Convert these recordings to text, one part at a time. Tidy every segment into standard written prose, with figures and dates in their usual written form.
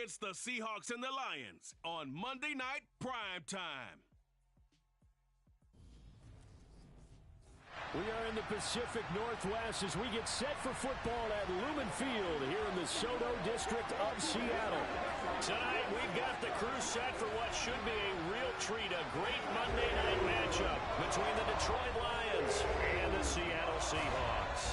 against the Seahawks and the Lions on Monday Night Primetime. We are in the Pacific Northwest as we get set for football at Lumen Field here in the Soto district of Seattle. Tonight, we've got the crew set for what should be a real treat, a great Monday night matchup between the Detroit Lions and the Seattle Seahawks.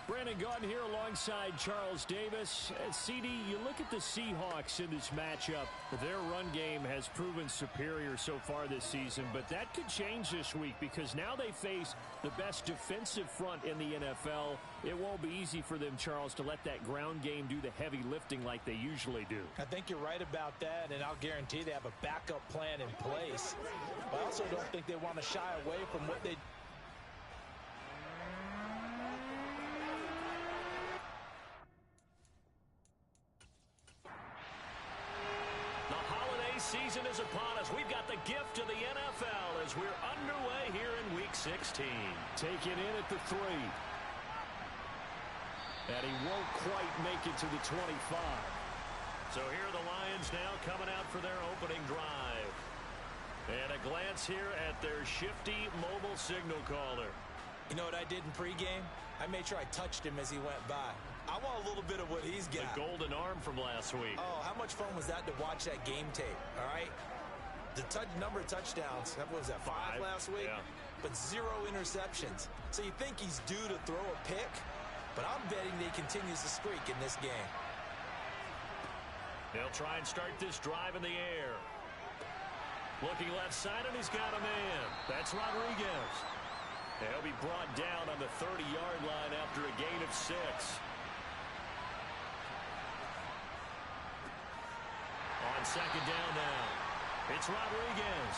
Brandon Gaudin here alongside Charles Davis. CD, you look at the Seahawks in this matchup. Their run game has proven superior so far this season, but that could change this week because now they face the best defensive front in the NFL. It won't be easy for them, Charles, to let that ground game do the heavy lifting like they usually do. I think you're right about that, and I'll guarantee they have a backup plan in place. But I also don't think they want to shy away from what they season is upon us. We've got the gift of the NFL as we're underway here in Week 16. Taken in at the 3. And he won't quite make it to the 25. So here are the Lions now coming out for their opening drive. And a glance here at their shifty mobile signal caller. You know what I did in pregame? I made sure I touched him as he went by. I want a little bit of what he's got. The golden arm from last week. Oh, how much fun was that to watch that game tape, all right? The number of touchdowns, what was that, 5 last week? Yeah. But 0 interceptions. So you think he's due to throw a pick? But I'm betting that he continues the streak in this game. They'll try and start this drive in the air. Looking left side, and he's got a man. That's Rodriguez. He'll be brought down on the 30-yard line after a gain of 6. On second down now, it's Rodriguez.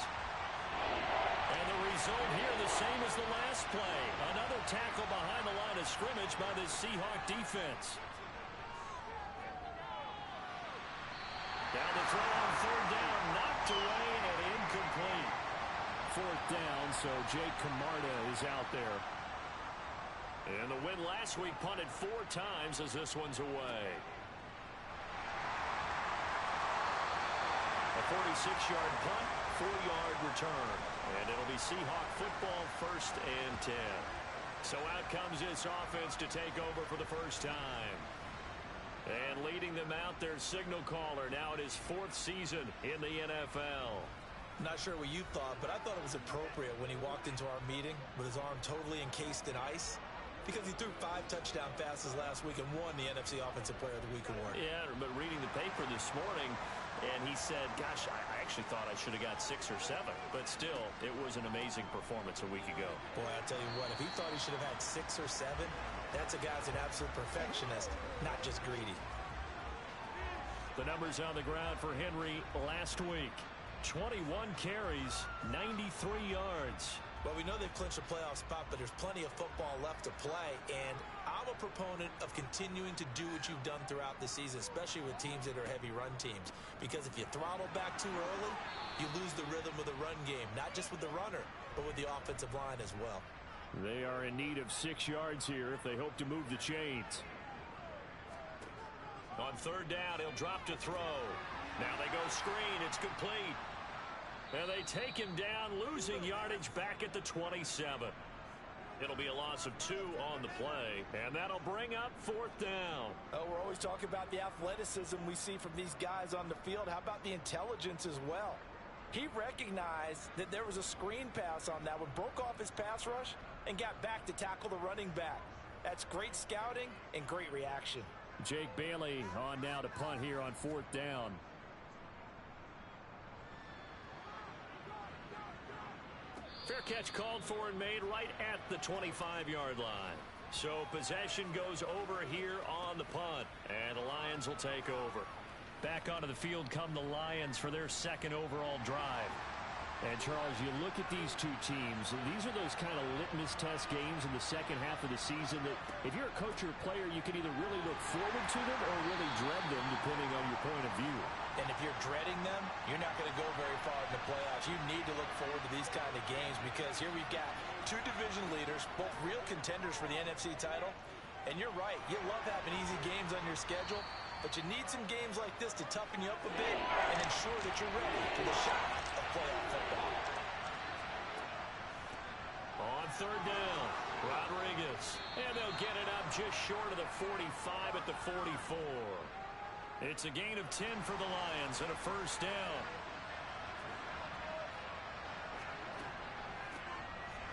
And the result here the same as the last play. Another tackle behind the line of scrimmage by the Seahawk defense. Down the throw on third down, knocked away and incomplete. Fourth down, so Jake Camarda is out there. And the win last week punted 4 times as this one's away. A 46-yard punt, 4-yard return. And it'll be Seahawk football, 1st and 10. So out comes this offense to take over for the first time. And leading them out, their signal caller, now in his 4th season in the NFL. Not sure what you thought, but I thought it was appropriate when he walked into our meeting with his arm totally encased in ice because he threw 5 touchdown passes last week and won the NFC Offensive Player of the Week award. Yeah, but reading the paper this morning, and he said, gosh, I actually thought I should have got 6 or 7. But still, it was an amazing performance a week ago. Boy, I'll tell you what, if he thought he should have had 6 or 7, that's a guy's an absolute perfectionist, not just greedy. The numbers on the ground for Henry last week. 21 carries, 93 yards. Well, we know they've clinched a playoff spot, but there's plenty of football left to play, and I'm a proponent of continuing to do what you've done throughout the season, especially with teams that are heavy run teams, because if you throttle back too early, you lose the rhythm of the run game, not just with the runner, but with the offensive line as well. They are in need of 6 yards here if they hope to move the chains. On third down, he'll drop to throw. Now they go screen. It's complete. And they take him down, losing yardage back at the 27. It'll be a loss of 2 on the play, and that'll bring up 4th down. Oh, we're always talking about the athleticism we see from these guys on the field. How about the intelligence as well? He recognized that there was a screen pass on that one, broke off his pass rush, and got back to tackle the running back. That's great scouting and great reaction. Jake Bailey on now to punt here on 4th down. Fair catch called for and made right at the 25-yard line. So possession goes over here on the punt, and the Lions will take over. Back onto the field come the Lions for their 2nd overall drive. And, Charles, you look at these two teams, and these are those kind of litmus test games in the second half of the season that if you're a coach or a player, you can either really look forward to them or really dread them, depending on your point of view. And if you're dreading them, you're not going to go very far in the playoffs. You need to look forward to these kind of games because here we've got 2 division leaders, both real contenders for the NFC title, And you're right. You love having easy games on your schedule, but you need some games like this to toughen you up a bit and ensure that you're ready for the shot of playoff football. On third down, Rodriguez. And they'll get it up just short of the 45 at the 44. It's a gain of 10 for the Lions and a first down.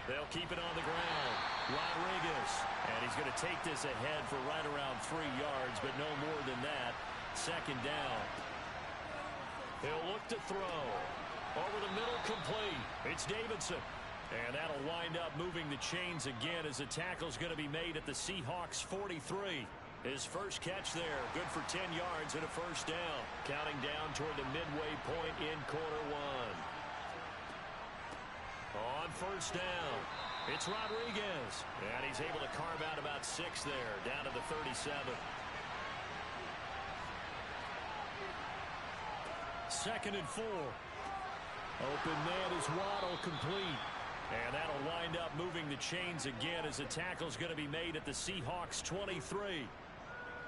They'll keep it on the ground. Rodriguez. And he's going to take this ahead for right around 3 yards, but no more than that. Second down. He'll look to throw. Over the middle, complete. It's Davidson. And that'll wind up moving the chains again as a tackle's going to be made at the Seahawks 43. His first catch there, good for 10 yards and a first down. Counting down toward the midway point in quarter one. On first down, it's Rodriguez. And he's able to carve out about 6 there, down to the 37. Second and 4. Open man is Waddle, complete. And that'll wind up moving the chains again as a tackle's going to be made at the Seahawks 23.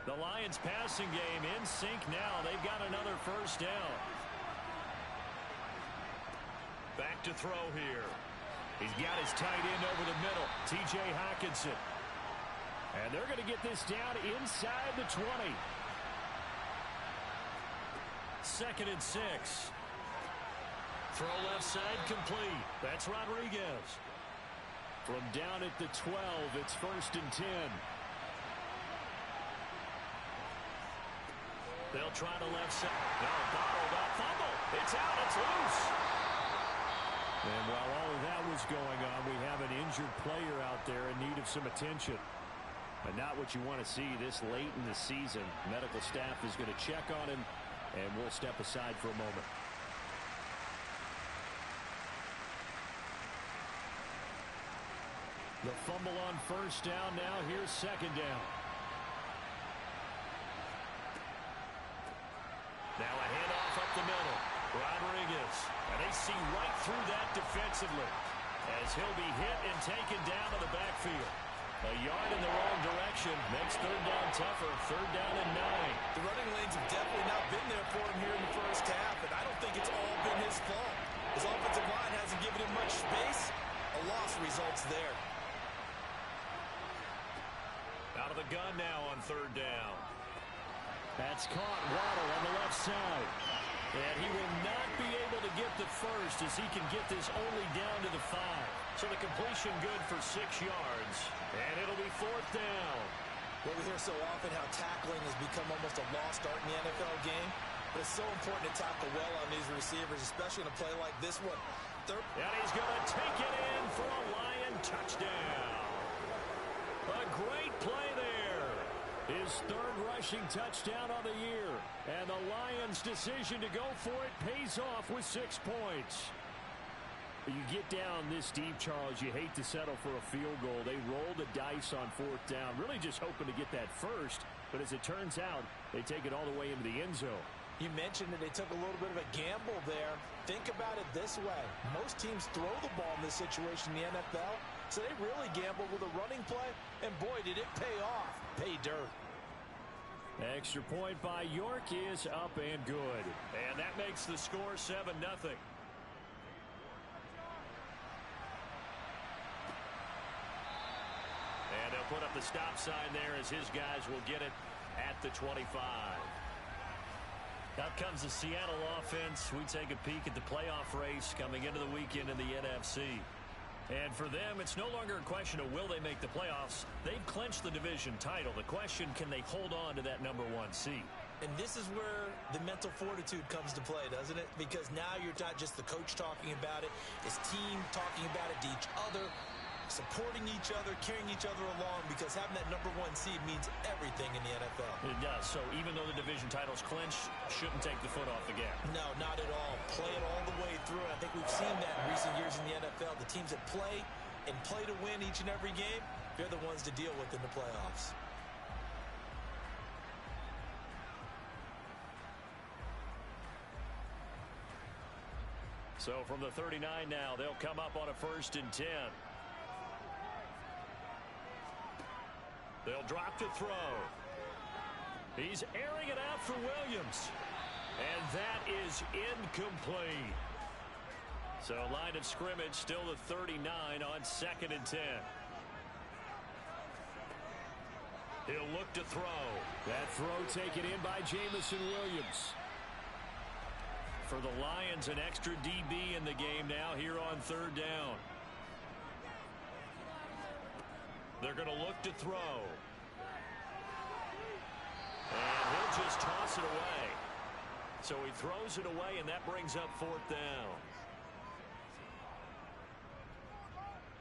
The Lions passing game in sync now. They've got another first down. Back to throw here. He's got his tight end over the middle, T.J. Hockenson. And they're going to get this down inside the 20. Second and 6. Throw left side complete. That's Rodriguez. From down at the 12, it's first and 10. They'll try to left side. No, bottled up. Fumble. It's out. It's loose. And while all of that was going on, we have an injured player out there in need of some attention. But not what you want to see this late in the season. Medical staff is going to check on him, and we'll step aside for a moment. The fumble on first down. Now here's second down. Now a handoff up the middle. Rodriguez. And they see right through that defensively as he'll be hit and taken down to the backfield. A yard in the wrong direction makes third down tougher. Third down and 9. The running lanes have definitely not been there for him here in the first half, and I don't think it's all been his fault. His offensive line hasn't given him much space. A loss results there. Out of the gun now on third down. That's caught. Waddle on the left side. And he will not be able to get the first as he can get this only down to the 5. So the completion good for 6 yards. And it'll be fourth down. Well, we hear so often how tackling has become almost a lost art in the NFL game. But it's so important to tackle well on these receivers, especially in a play like this one. And he's going to take it in for a Lion touchdown. A great play there. His third rushing touchdown on the year. And the Lions' decision to go for it pays off with 6 points. You get down this deep, Charles, you hate to settle for a field goal. They roll the dice on fourth down, really just hoping to get that first. But as it turns out, they take it all the way into the end zone. You mentioned that they took a little bit of a gamble there. Think about it this way. Most teams throw the ball in this situation in the NFL, so they really gamble with a running play, and boy, did it pay off. Pay dirt. Extra point by York is up and good. And that makes the score 7-0. And they'll put up the stop sign there as his guys will get it at the 25. Out comes the Seattle offense. We take a peek at the playoff race coming into the weekend in the NFC. And for them, it's no longer a question of will they make the playoffs. They've clinched the division title. The question, can they hold on to that number 1 seed? And this is where the mental fortitude comes to play, doesn't it? Because now you're not just the coach talking about it, his team talking about it to each other, supporting each other, carrying each other along, because having that number 1 seed means everything in the NFL. It does. So even though the division title's clinched, shouldn't take the foot off the gas. No, not at all. Play it all the way through. I think we've seen that in recent years in the NFL. The teams that play and play to win each and every game, they're the ones to deal with in the playoffs. So from the 39 now, they'll come up on a 1st and 10. They'll drop to throw. He's airing it out for Williams. And that is incomplete. So line of scrimmage still the 39 on 2nd and 10. He'll look to throw. That throw taken in by Jamison Williams. For the Lions, an extra DB in the game now here on 3rd down. They're going to look to throw. And he'll just toss it away. So he throws it away, and that brings up 4th down.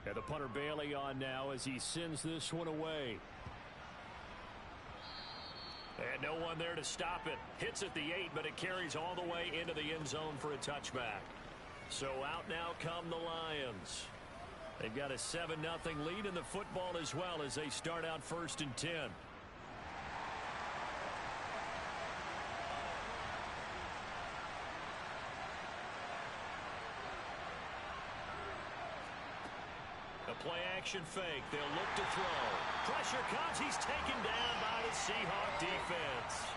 And the punter Bailey on now as he sends this one away. And no one there to stop it. Hits at the 8, but it carries all the way into the end zone for a touchback. So out now come the Lions. They've got a 7-0 lead in the football as well as they start out 1st and 10. A play-action fake. They'll look to throw. Pressure comes. He's taken down by the Seahawk defense.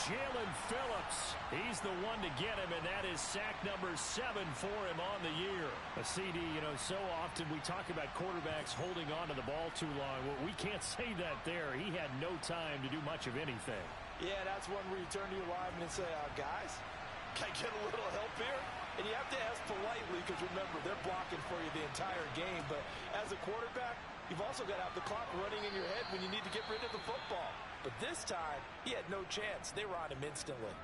Jalen Phillips, he's the one to get him, and that is sack number 7 for him on the year. A CD, you know, so often we talk about quarterbacks holding on to the ball too long. Well, we can't say that there. He had no time to do much of anything. Yeah, that's one where you turn to your lineman and say, guys, can I get a little help here? And you have to ask politely because, remember, they're blocking for you the entire game. But as a quarterback, you've also got to have the clock running in your head when you need to get rid of the football. But this time, he had no chance. They were on him instantly.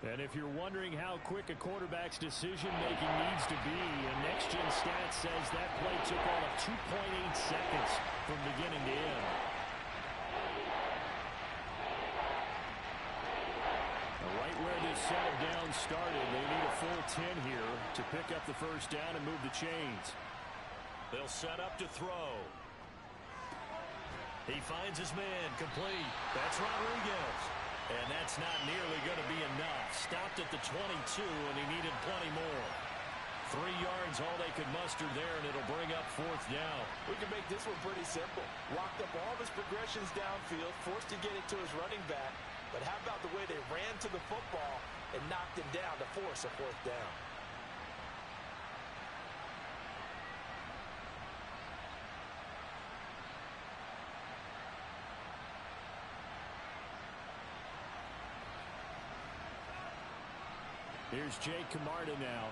And if you're wondering how quick a quarterback's decision-making needs to be, a next-gen stat says that play took all of 2.8 seconds from beginning to end. Right where this set of downs started, they need a full 10 here to pick up the 1st down and move the chains. They'll set up to throw. He finds his man, complete. That's Rodriguez. And that's not nearly going to be enough. Stopped at the 22, and he needed plenty more. 3 yards, all they could muster there, and it'll bring up 4th down. We can make this one pretty simple. Locked up all of his progressions downfield, forced to get it to his running back. But how about the way they ran to the football and knocked him down to force a 4th down? Here's Jake Camarda now.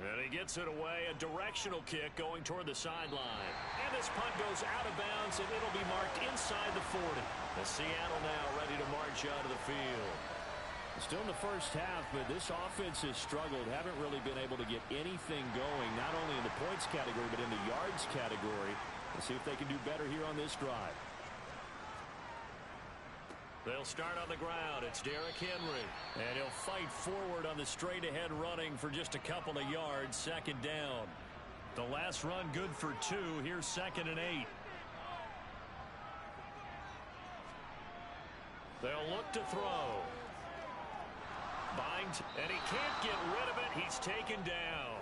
And he gets it away, a directional kick going toward the sideline. And this punt goes out of bounds, and it'll be marked inside the 40. The Seattle now ready to march out of the field. Still in the first half, but this offense has struggled. Haven't really been able to get anything going, not only in the points category, but in the yards category. Let's see if they can do better here on this drive. They'll start on the ground. It's Derrick Henry. And he'll fight forward on the straight-ahead running for just a couple of yards. 2nd down. The last run good for 2. Here's 2nd and 8. They'll look to throw. Bind, and he can't get rid of it. He's taken down.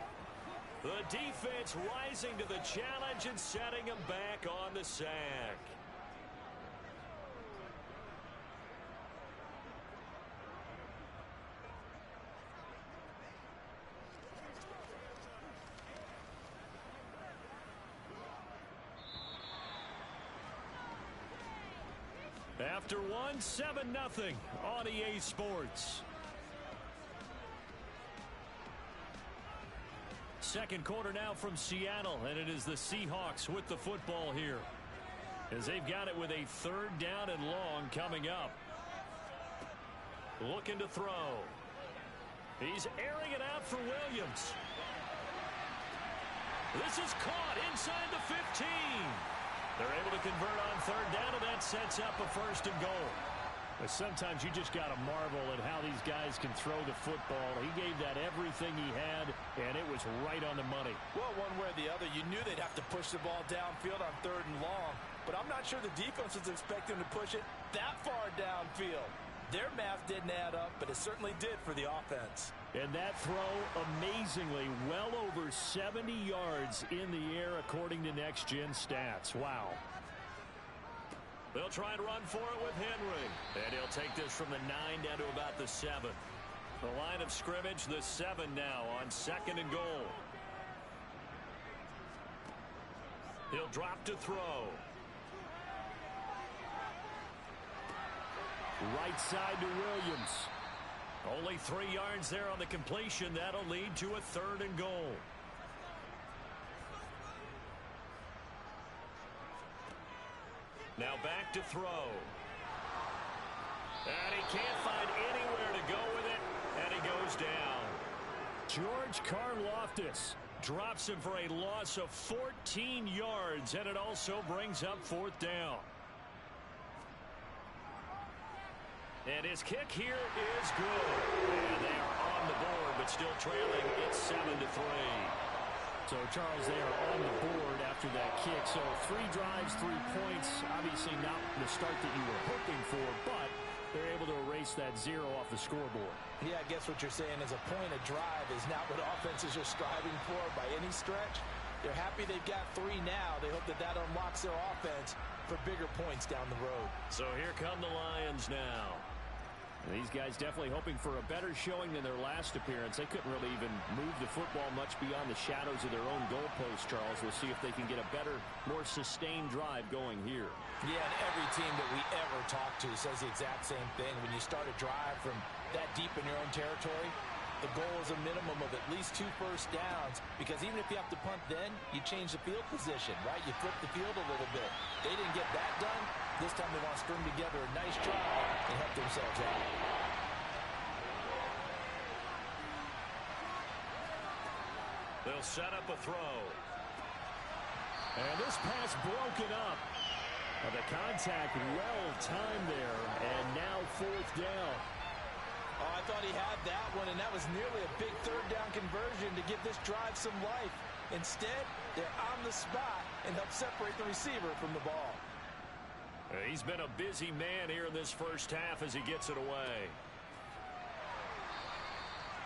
The defense rising to the challenge and setting him back on the sack. After one, 7-0 on EA Sports. Second quarter now from Seattle, and it is the Seahawks with the football here, as they've got it with a 3rd down and long coming up. Looking to throw. He's airing it out for Williams. This is caught inside the 15. They're able to convert on 3rd down, and that sets up a 1st and goal. But sometimes you just got to marvel at how these guys can throw the football. He gave that everything he had, and it was right on the money. Well, one way or the other, you knew they'd have to push the ball downfield on 3rd and long. But I'm not sure the defense was expecting to push it that far downfield. Their math didn't add up, but it certainly did for the offense. And that throw, amazingly, well over 70 yards in the air, according to Next Gen Stats. Wow. They'll try and run for it with Henry. And he'll take this from the 9 down to about the 7. The line of scrimmage, the 7 now on 2nd and goal. He'll drop to throw. Right side to Williams. Only 3 yards there on the completion. That'll lead to a 3rd and goal. Now back to throw. And he can't find anywhere to go with it. And he goes down. George Karlaftis drops him for a loss of 14 yards. And it also brings up 4th down. And his kick here is good. And they are on the board, but still trailing. It's 7-3. So, Charles, they are on the board after that kick. So, 3 drives, 3 points. Obviously not the start that you were hoping for, but they're able to erase that 0 off the scoreboard. Yeah, I guess what you're saying is a point of drive is not what offenses are striving for by any stretch. They're happy they've got 3 now. They hope that that unlocks their offense for bigger points down the road. So here come the Lions now. These guys definitely hoping for a better showing than their last appearance. They couldn't really even move the football much beyond the shadows of their own goalpost, Charles. We'll see if they can get a better, more sustained drive going here. Yeah, and every team that we ever talk to says the exact same thing. When you start a drive from that deep in your own territory, the goal is a minimum of at least 2 first downs, because even if you have to punt then, you change the field position, right? You flip the field a little bit. They didn't get that done. This time they want to string together a nice drive and help themselves out. They'll set up a throw. And this pass broken up. The contact well timed there, and now 4th down. Oh, I thought he had that one, and that was nearly a big 3rd down conversion to give this drive some life. Instead, they're on the spot and help separate the receiver from the ball. He's been a busy man here in this first half as he gets it away.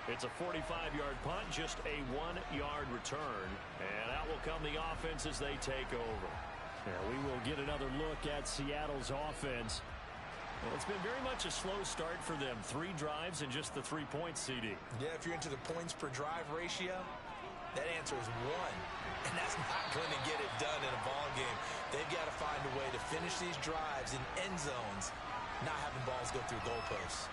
It's a 45-yard punt, just a 1-yard return. And out will come the offense as they take over. Yeah, we will get another look at Seattle's offense. Well, it's been very much a slow start for them. 3 drives and just the 3 points, CD. Yeah, if you're into the points per drive ratio, that answer is 1. And that's not going to get it done in a ball game. They've got to find a way to finish these drives in end zones, not having balls go through goalposts.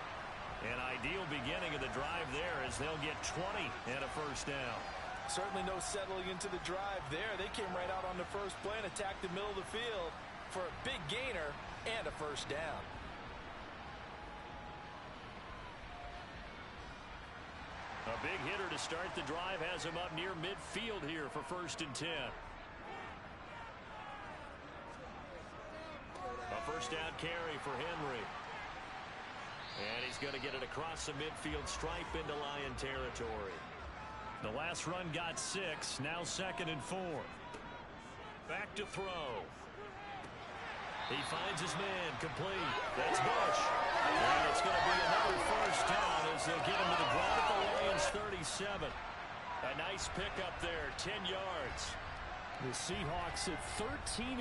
An ideal beginning of the drive there as they'll get 20 and a first down. Certainly no settling into the drive there. They came right out on the first play and attacked the middle of the field for a big gainer and a first down. A big hitter to start the drive has him up near midfield here for 1st and 10. A first down carry for Henry. And he's going to get it across the midfield stripe into Lion territory. The last run got 6, now 2nd and 4. Back to throw. He finds his man, complete. That's Bush. And it's going to be another first down as they'll get him to the ground at the Lions 37. A nice pickup there, 10 yards. The Seahawks at 13-1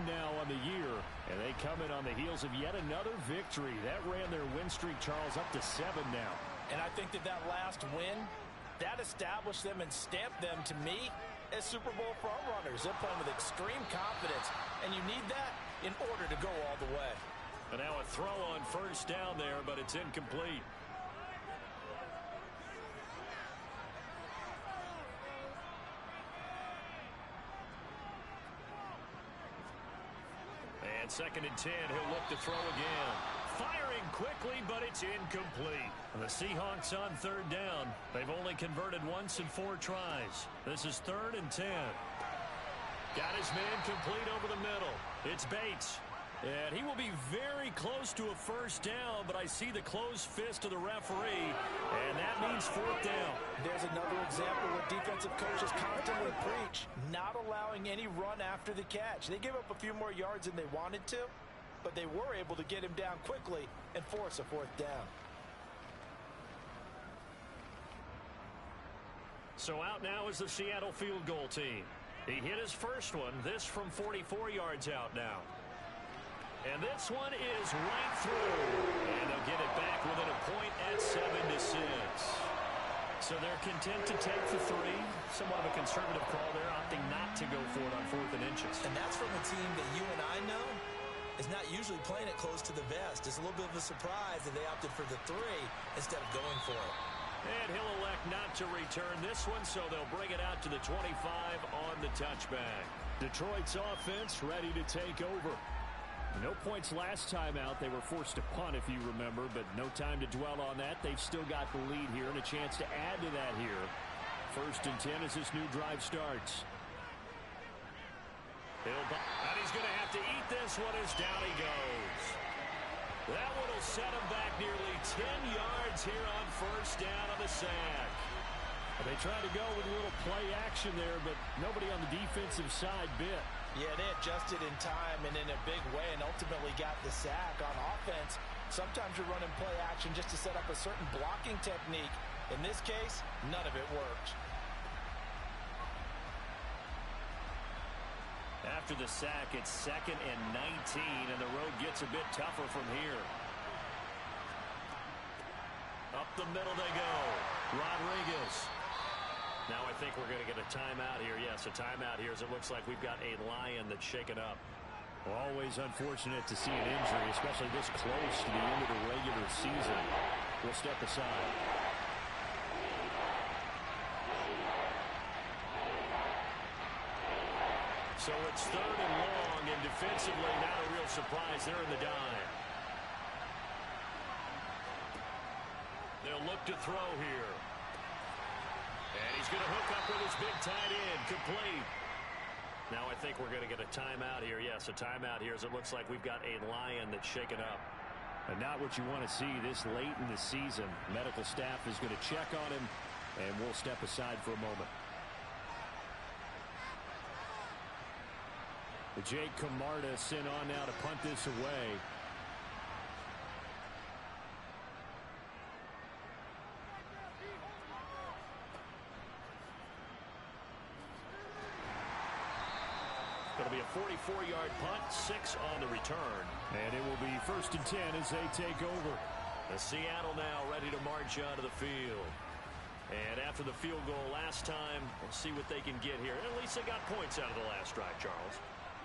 now on the year, and they come in on the heels of yet another victory. That ran their win streak, Charles, up to 7 now. And I think that last win, that established them and stamped them, to me, as Super Bowl frontrunners. They're playing with extreme confidence, and you need that in order to go all the way. And now a throw on first down there, but it's incomplete. And 2nd and 10, he'll look to throw again. Firing quickly, but it's incomplete. And the Seahawks on 3rd down. They've only converted once in 4 tries. This is 3rd and 10. Got his man complete over the middle. It's Bates. And he will be very close to a first down, but I see the closed fist of the referee, and that means 4th down. There's another example what defensive coaches constantly preach, not allowing any run after the catch. They gave up a few more yards than they wanted to, but they were able to get him down quickly and force a 4th down. So out now is the Seattle field goal team. He hit his first one, this from 44 yards out now. And this one is right through. And they'll get it back within a point at 7-6. So they're content to take the three. Somewhat of a conservative call there, opting not to go for it on 4th and inches. And that's from a team that you and I know is not usually playing it close to the vest. It's a little bit of a surprise that they opted for the 3 instead of going for it. And he'll elect not to return this one, so they'll bring it out to the 25 on the touchback. Detroit's offense ready to take over. No points last time out. They were forced to punt, if you remember, but no time to dwell on that. They've still got the lead here and a chance to add to that here. 1st and 10 as this new drive starts. And he's going to have to eat this one as down he goes. That one will set him back nearly 10 yards here on 1st down on the sack. They tried to go with a little play action there, but nobody on the defensive side bit. Yeah, they adjusted in time and in a big way and ultimately got the sack. On offense, sometimes you're running play action just to set up a certain blocking technique. In this case, none of it worked. After the sack, it's 2nd and 19, and the road gets a bit tougher from here. Up the middle they go. Rodriguez. Now I think we're going to get a timeout here. Yes, a timeout here as it looks like we've got a Lion that's shaken up. Always unfortunate to see an injury, especially this close to the end of the regular season. We'll step aside. So it's 3rd and long, and defensively not a real surprise. They're in the dime. They'll look to throw here. And he's going to hook up with his big tight end. Complete. Now I think we're going to get a timeout here. Yes, a timeout here as it looks like we've got a Lion that's shaken up. And not what you want to see this late in the season. Medical staff is going to check on him, and we'll step aside for a moment. Jake Camarda sent on now to punt this away. It'll be a 44-yard punt, 6 on the return. And it will be 1st and 10 as they take over. The Seattle now ready to march onto the field. And after the field goal last time, we'll see what they can get here. At least they got points out of the last drive, Charles.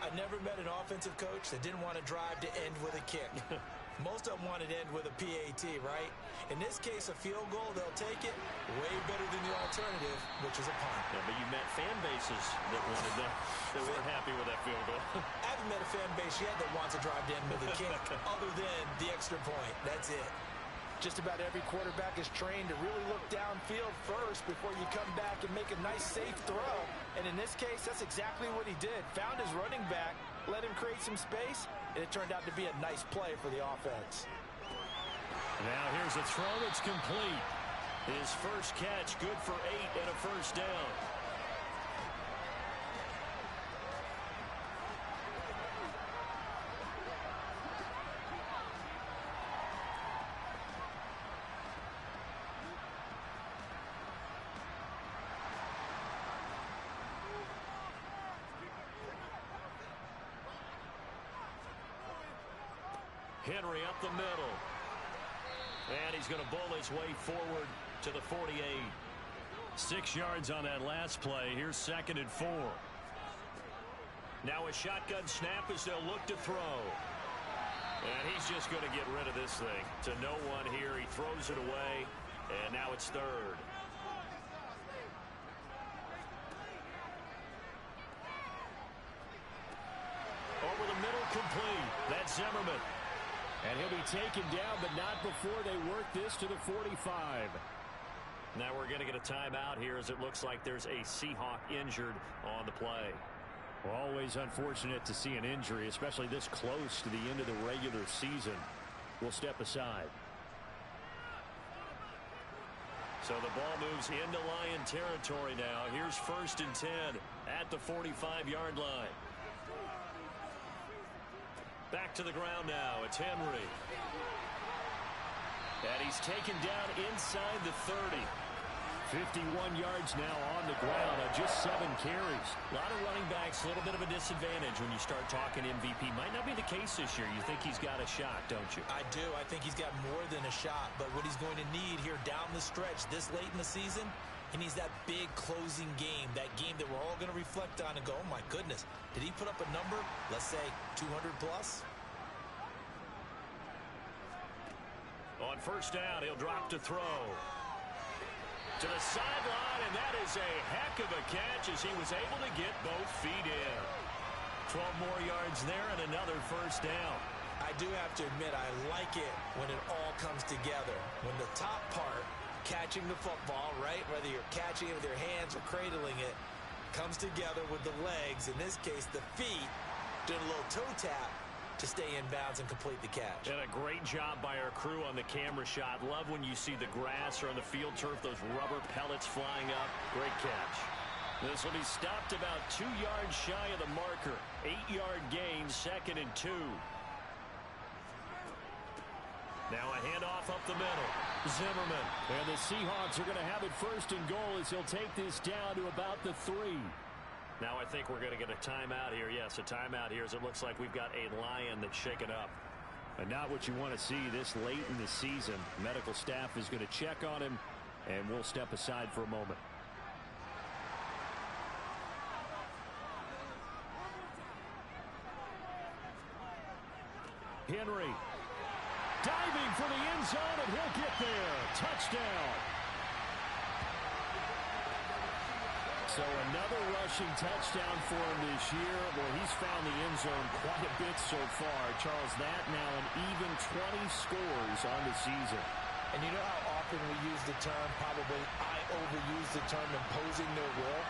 I never met an offensive coach that didn't want to drive to end with a kick. Most of them wanted to end with a PAT, right? In this case, a field goal, they'll take it way better than the alternative, which is a punt. Yeah, but you met fan bases that wanted that weren't happy with that field goal. I haven't met a fan base yet that wants to drive to end with a kick other than the extra point. That's it. Just about every quarterback is trained to really look downfield first before you come back and make a nice, safe throw. And in this case, that's exactly what he did. Found his running back, let him create some space, and it turned out to be a nice play for the offense. Now here's a throw that's complete. His first catch, good for 8 and a 1st down. Henry up the middle. And he's going to bowl his way forward to the 48. 6 yards on that last play. Here's 2nd and 4. Now a shotgun snap as they'll look to throw. And he's just going to get rid of this thing. To no one here. He throws it away. And now it's 3rd. Over the middle, complete. That's Zimmerman. And he'll be taken down, but not before they work this to the 45. Now we're going to get a timeout here as it looks like there's a Seahawk injured on the play. Always unfortunate to see an injury, especially this close to the end of the regular season. We'll step aside. So the ball moves into Lion territory now. Here's 1st and 10 at the 45-yard line. Back to the ground now. It's Henry. And he's taken down inside the 30. 51 yards now on the ground on just 7 carries. A lot of running backs, a little bit of a disadvantage when you start talking MVP. Might not be the case this year. You think he's got a shot, don't you? I do. I think he's got more than a shot. But what he's going to need here down the stretch this late in the season, he needs that big closing game, that game that we're all going to reflect on and go, oh, my goodness, did he put up a number, let's say, 200 plus? On first down, he'll drop to throw. To the sideline, and that is a heck of a catch as he was able to get both feet in. 12 more yards there and another first down. I do have to admit, I like it when it all comes together. When the top part, catching the football, right, whether you're catching it with your hands or cradling it, comes together with the legs, in this case the feet, doing a little toe tap to stay in bounds and complete the catch. And a great job by our crew on the camera shot. Love when you see the grass or on the field turf, those rubber pellets flying up. Great catch. This will be stopped about 2 yards shy of the marker. 8-yard gain, 2nd and 2. Now a handoff up the middle. Zimmerman. And the Seahawks are going to have it 1st and goal as he'll take this down to about the 3. Now I think we're going to get a timeout here. Yes, a timeout here as it looks like we've got a Lion that's shaken up. And not what you want to see this late in the season. Medical staff is going to check on him, and we'll step aside for a moment. Henry. Diving for the end zone, and he'll get there. Touchdown. So another rushing touchdown for him this year. Well, he's found the end zone quite a bit so far. Charles, that now an even 20 scores on the season. And you know how often we use the term, probably I overuse the term imposing their will?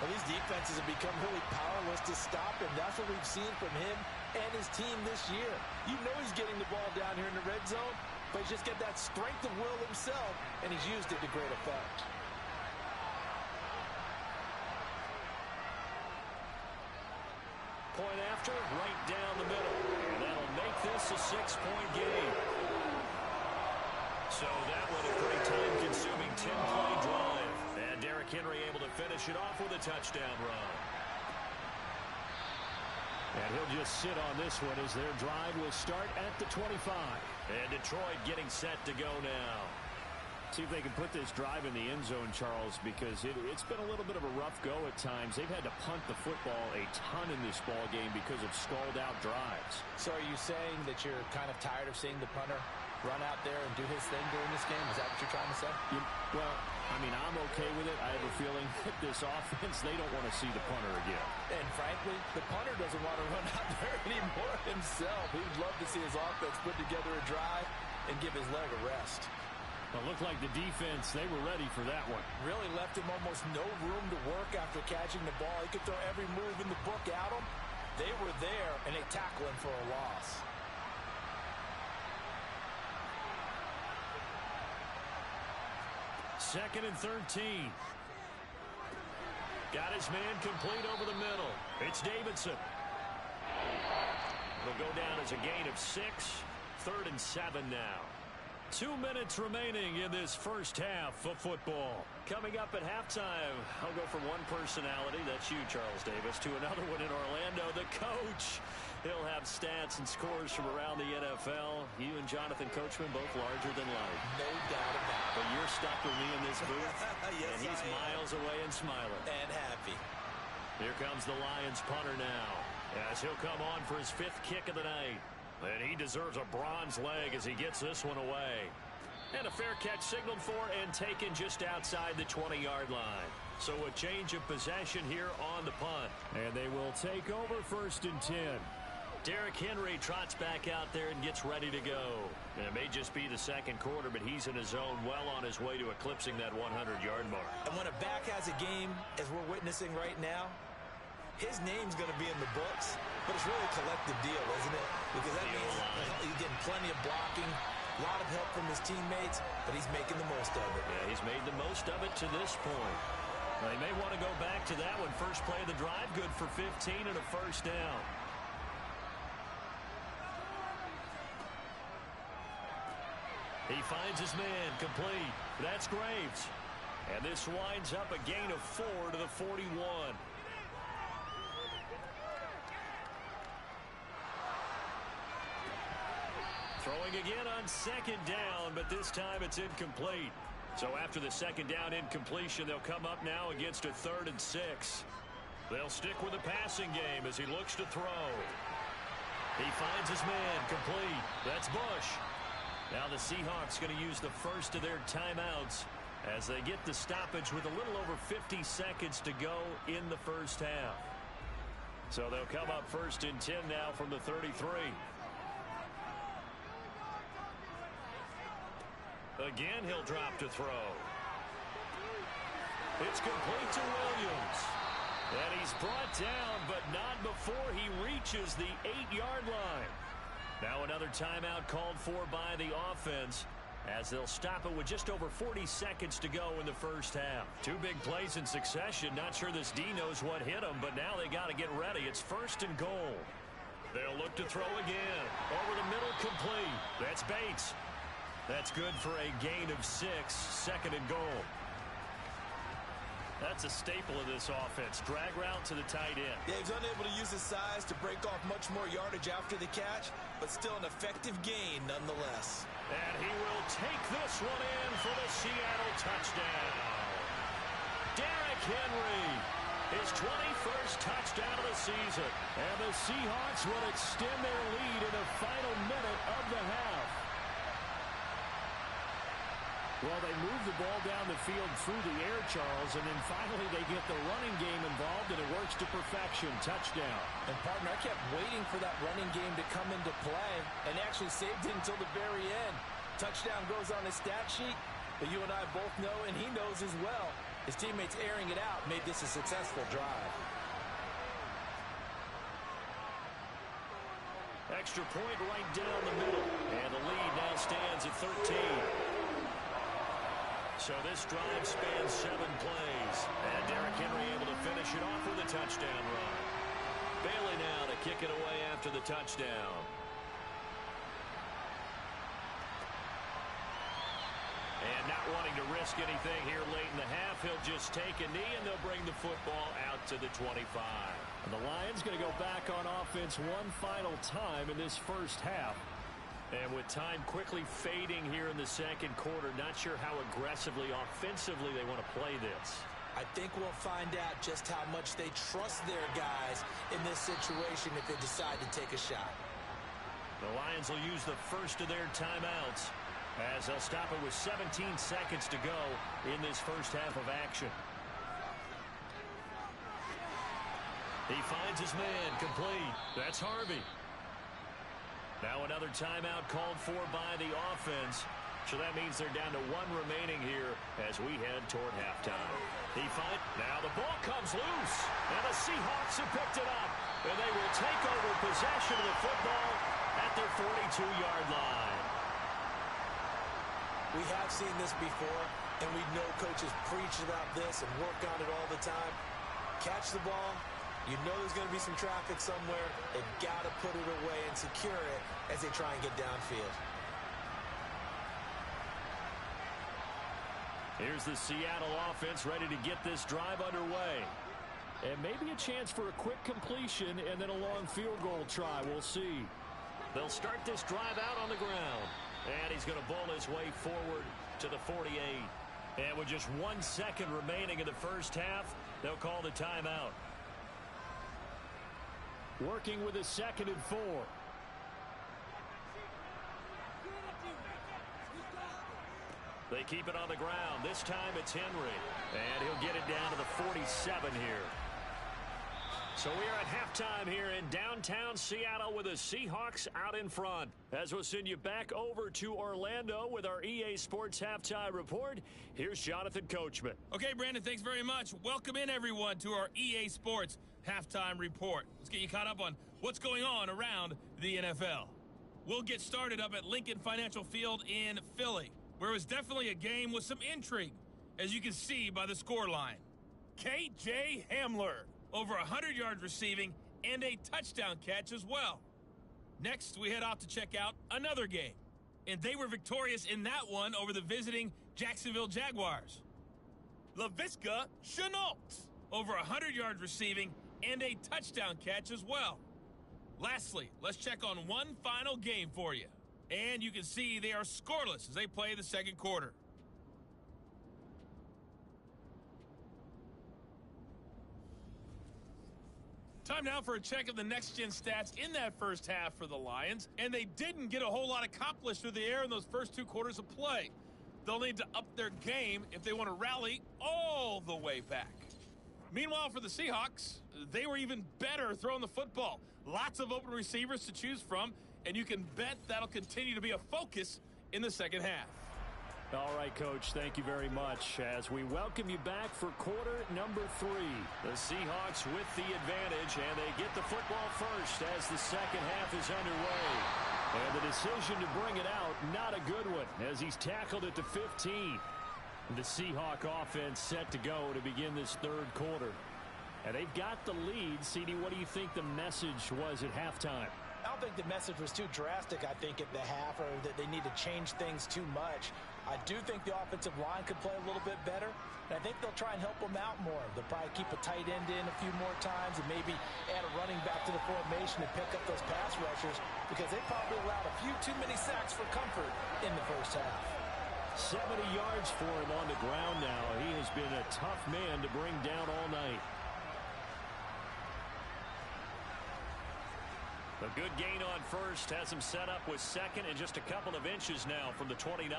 Well, these defenses have become really powerless to stop him. That's what we've seen from him and his team this year. You know he's getting the ball down here in the red zone, but he's just got that strength of will himself, and he's used it to great effect. Point after, right down the middle. And that'll make this a 6-point game. So that one a great time-consuming 10-play drive. And Derrick Henry able to finish it off with a touchdown run. And he'll just sit on this one as their drive will start at the 25. And Detroit getting set to go now. See if they can put this drive in the end zone, Charles, because it's been a little bit of a rough go at times. They've had to punt the football a ton in this ball game because of stalled-out drives. So are you saying that you're kind of tired of seeing the punter run out there and do his thing during this game? Is that what you're trying to say? Well, I mean, I'm okay with it. I have a feeling that this offense, they don't want to see the punter again. And frankly, the punter doesn't want to run out there anymore himself. He would love to see his offense put together a drive and give his leg a rest. Well, it looked like the defense, they were ready for that one. Really left him almost no room to work after catching the ball. He could throw every move in the book at him. They were there, and they tackle him for a loss. Second and 13. Got his man complete over the middle. It's Davidson. It'll go down as a gain of 6. 3rd and 7 now. 2 minutes remaining in this first half of football. Coming up at halftime, I'll go from one personality, that's you, Charles Davis, to another one in Orlando, the coach. He'll have stats and scores from around the NFL. You and Jonathan Coachman, both larger than life. No doubt about it. But you're stuck with me in this booth, yes, and he's miles away and smiling. And happy. Here comes the Lions punter now, as he'll come on for his 5th kick of the night. And he deserves a bronze leg as he gets this one away. And a fair catch signaled for and taken just outside the 20-yard line. So a change of possession here on the punt. And they will take over 1st and 10. Derrick Henry trots back out there and gets ready to go. And it may just be the 2nd quarter, but he's in his zone, well on his way to eclipsing that 100-yard mark. And when a back has a game, as we're witnessing right now, his name's going to be in the books, but it's really a collective deal, isn't it? Because that means he's getting plenty of blocking, a lot of help from his teammates, but he's making the most of it. Yeah, he's made the most of it to this point. Well, they may want to go back to that one. First play of the drive, good for 15 and a first down. He finds his man complete. That's Graves. And this winds up a gain of 4 to the 41. Throwing again on second down, but this time it's incomplete. So after the second down incompletion, they'll come up now against a 3rd and 6. They'll stick with the passing game as he looks to throw. He finds his man, complete. That's Bush. Now the Seahawks going to use the first of their timeouts as they get the stoppage with a little over 50 seconds to go in the first half. So they'll come up 1st and 10 now from the 33. Again, he'll drop to throw. It's complete to Williams. And he's brought down, but not before he reaches the 8-yard line. Now another timeout called for by the offense as they'll stop it with just over 40 seconds to go in the first half. 2 big plays in succession. Not sure this D knows what hit him, but now they got to get ready. It's 1st and goal. They'll look to throw again. Over the middle, complete. That's Bates. That's good for a gain of 6, 2nd and goal. That's a staple of this offense. Drag route to the tight end. Yeah, he's unable to use his size to break off much more yardage after the catch, but still an effective gain nonetheless. And he will take this one in for the Seattle touchdown. Derrick Henry, his 21st touchdown of the season. And the Seahawks will extend their lead in the final minute of the half. Well, they move the ball down the field through the air, Charles, and then finally they get the running game involved, and it works to perfection. Touchdown. And, partner, I kept waiting for that running game to come into play and actually saved it until the very end. Touchdown goes on his stat sheet, but you and I both know, and he knows as well, his teammates airing it out made this a successful drive. Extra point right down the middle, and the lead now stands at 13. So this drive spans 7 plays. And Derrick Henry able to finish it off with a touchdown run. Bailey now to kick it away after the touchdown. And not wanting to risk anything here late in the half, he'll just take a knee and they'll bring the football out to the 25. And the Lions going to go back on offense one final time in this first half. And with time quickly fading here in the second quarter, not sure how aggressively, offensively they want to play this. I think we'll find out just how much they trust their guys in this situation if they decide to take a shot. The Lions will use the first of their timeouts as they'll stop it with 17 seconds to go in this first half of action. He finds his man, complete. That's Harvey. Now another timeout called for by the offense. So that means they're down to 1 remaining here as we head toward halftime. Now the ball comes loose, and the Seahawks have picked it up. And they will take over possession of the football at their 42-yard line. We have seen this before, and we know coaches preach about this and work on it all the time. Catch the ball. You know there's going to be some traffic somewhere. They've got to put it away and secure it as they try and get downfield. Here's the Seattle offense ready to get this drive underway. And maybe a chance for a quick completion and then a long field goal try. We'll see. They'll start this drive out on the ground. And he's going to bowl his way forward to the 48. And with just 1 second remaining in the first half, they'll call the timeout. Working with a 2nd and 4. They keep it on the ground. This time it's Henry. And he'll get it down to the 47 here. So we are at halftime here in downtown Seattle with the Seahawks out in front. As we'll send you back over to Orlando with our EA Sports Halftime Report, here's Jonathan Coachman. Okay, Brandon, thanks very much. Welcome in, everyone, to our EA Sports Halftime Report. Let's get you caught up on what's going on around the NFL. We'll get started up at Lincoln Financial Field in Philly, where it was definitely a game with some intrigue, as you can see by the scoreline. K.J. Hamler, over 100 yards receiving and a touchdown catch as well. Next, we head off to check out another game, and they were victorious in that one over the visiting Jacksonville Jaguars. Laviska Shenault. Over 100 yards receiving and a touchdown catch as well. Lastly, let's check on one final game for you. And you can see they are scoreless as they play the second quarter. Time now for a check of the next-gen stats in that first half for the Lions. And they didn't get a whole lot accomplished through the air in those first 2 quarters of play. They'll need to up their game if they want to rally all the way back. Meanwhile, for the Seahawks, they were even better throwing the football. Lots of open receivers to choose from, and you can bet that'll continue to be a focus in the second half. All right, Coach, thank you very much as we welcome you back for quarter number 3. The Seahawks with the advantage, and they get the football first as the second half is underway. And the decision to bring it out, not a good one, as he's tackled it to 15. The Seahawk offense set to go to begin this third quarter. And they've got the lead. CD, what do you think the message was at halftime? I don't think the message was too drastic, I think, at the half, or that they need to change things too much. I do think the offensive line could play a little bit better, and I think they'll try and help them out more. They'll probably keep a tight end in a few more times and maybe add a running back to the formation and pick up those pass rushers because they probably allowed a few too many sacks for comfort in the first half. 70 yards for him on the ground now. He has been a tough man to bring down all night. A good gain on first has him set up with second and just a couple of inches now from the 29.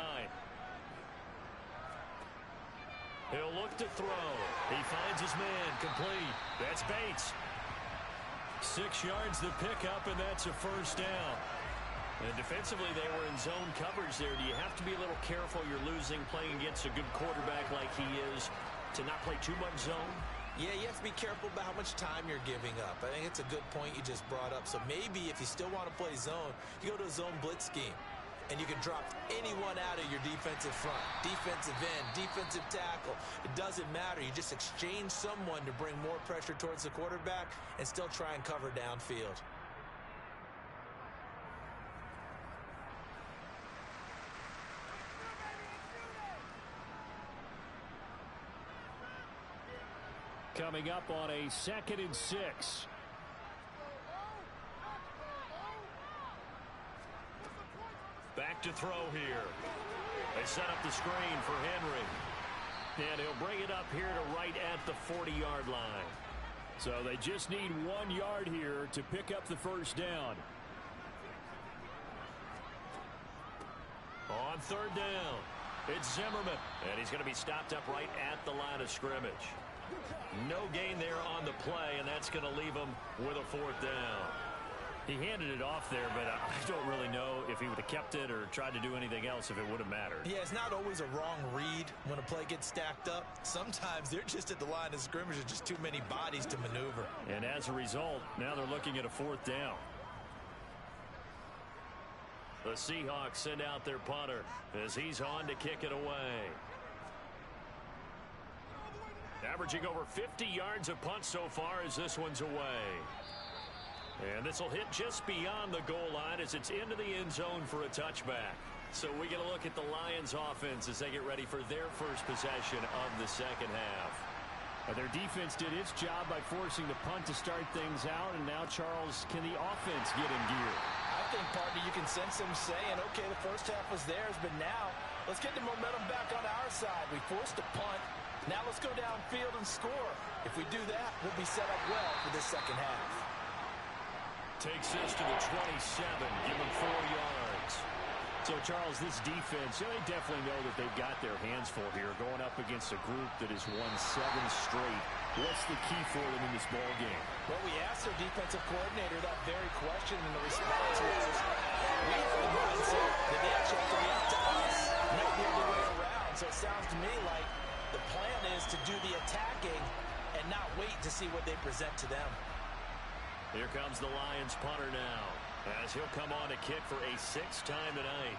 He'll look to throw. He finds his man complete. That's Bates. 6 yards the pickup, and that's a first down. And defensively, they were in zone coverage there. Do you have to be a little careful you're losing playing against a good quarterback like he is to not play too much zone? Yeah, you have to be careful about how much time you're giving up. I think it's a good point you just brought up. So maybe if you still want to play zone, you go to a zone blitz scheme. And you can drop anyone out of your defensive front. Defensive end, defensive tackle. It doesn't matter. You just exchange someone to bring more pressure towards the quarterback and still try and cover downfield. Coming up on a 2nd and 6. Back to throw here. They set up the screen for Henry. And he'll bring it up here to right at the 40-yard line. So they just need 1 yard here to pick up the first down. On third down, it's Zimmerman. And he's going to be stopped up right at the line of scrimmage. No gain there on the play, and that's going to leave him with a 4th down. He handed it off there, but I don't really know if he would have kept it or tried to do anything else if it would have mattered. Yeah, it's not always a wrong read when a play gets stacked up. Sometimes they're just at the line of scrimmage. There's just too many bodies to maneuver. And as a result, now they're looking at a 4th down. The Seahawks send out their punter as he's on to kick it away. Averaging over 50 yards a punt so far as this one's away. And this will hit just beyond the goal line as it's into the end zone for a touchback. So we get a look at the Lions offense as they get ready for their first possession of the second half. Their defense did its job by forcing the punt to start things out. And now, Charles, can the offense get in gear? I think, partner, you can sense them saying, okay, the first half was theirs, but now let's get the momentum back on our side. We forced a punt. Now let's go downfield and score. If we do that, we'll be set up well for this second half. Takes this to the 27. Give him 4 yards. So, Charles, this defense, they definitely know that they've got their hands full here going up against a group that has won 7 straight. What's the key for them in this ball game? Well, we asked their defensive coordinator that very question, and the response was, we have the mindset that they actually have to react to us, not the other way around. So it sounds to me like the plan is to do the attacking and not wait to see what they present to them. Here comes the Lions punter now as he'll come on to kick for a 6th time tonight.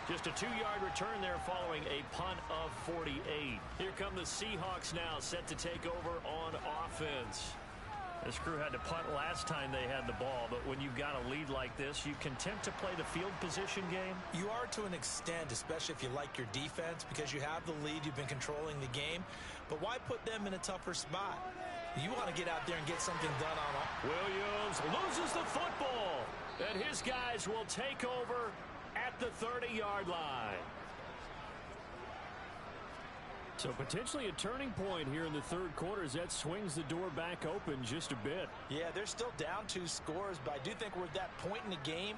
Just a 2-yard return there following a punt of 48. Here come the Seahawks now set to take over on offense. This crew had to punt last time they had the ball, but when you've got a lead like this, you content to play the field position game? You are to an extent, especially if you like your defense, because you have the lead, you've been controlling the game. But why put them in a tougher spot? You want to get out there and get something done on them. Williams loses the football, and his guys will take over at the 30-yard line. So potentially a turning point here in the third quarter as that swings the door back open just a bit. Yeah, they're still down 2 scores, but I do think we're at that point in the game